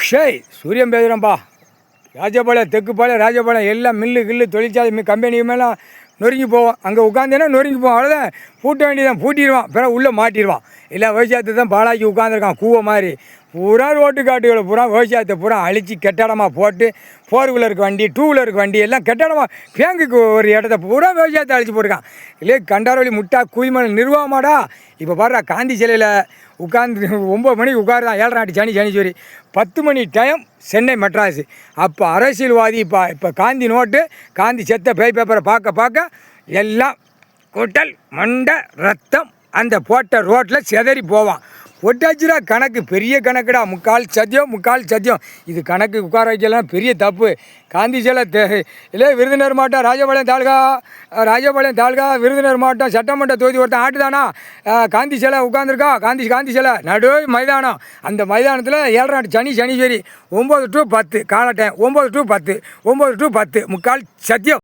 ஷேய் சூரியன் பேசுகிறேன்ப்பா. ராஜபாளையம் தெக்குப்பாளையம் ராஜபாளையம் எல்லாம் மில்லு கில்லு தொழிற்சாலை கம்பெனி மேலாம் நொறுங்கி போவோம். அங்கே உட்காந்தேன்னா நொறுங்கி போவோம். அவ்வளோதான், பூட்ட வேண்டியதான். பூட்டிடுவான், பிறகு உள்ளே மாட்டிடுவான். இல்லை விவசாயத்தை தான் பாலாக்கி உட்காந்துருக்கான் கூவ மாதிரி. பூரா ரோட்டு காட்டுகளை பூரா விவசாயத்தை பூரா அழித்து கட்டடமாக போட்டு 4 வீலருக்கு வண்டி 2 வீலருக்கு வண்டி எல்லாம் கட்டடமாக பேங்குக்கு ஒரு இடத்த பூரா விவசாயத்தை அழிச்சு போட்டிருக்கான். இல்லையே கண்டாரவழி முட்டா குயிமலை நிர்வாகமாடா. இப்போ பாரு காந்தி சிலையில் உட்காந்து 9 மணிக்கு உட்காருதான் 7 நாட்டு சனீஸ்வரி 10 மணி டைம் சென்னை மெட்ராஸு. அப்போ அரசியல்வாதி இப்போ காந்தி நோட்டு காந்தி செத்த பேப்பரை பார்க்க எல்லாம் குட்டல் மண்டை ரத்தம் அந்த போட்ட ரோட்டில் சிதறி போவான். ஒட்டாச்சுரா கணக்கு பெரிய கணக்குடா. முக்கால் சத்தியம் இது கணக்கு உட்கார வைக்கலாம் பெரிய தப்பு. காந்தி சிலை இல்லை விருதுநகர் மாவட்டம் ராஜபாளையம் தாலுகா விருதுநகர் மாவட்டம் சட்டமன்ற தொகுதி ஒருத்தன் ஆட்டுதானா காந்தி சிலை உட்காந்துருக்கா. காந்தி சிலை நடு மைதானம். அந்த மைதானத்தில் 7 நாட்டு சனீஸ்வரி 9 to 10 கால டைம் 9 to 10 முக்கால் சத்தியம்.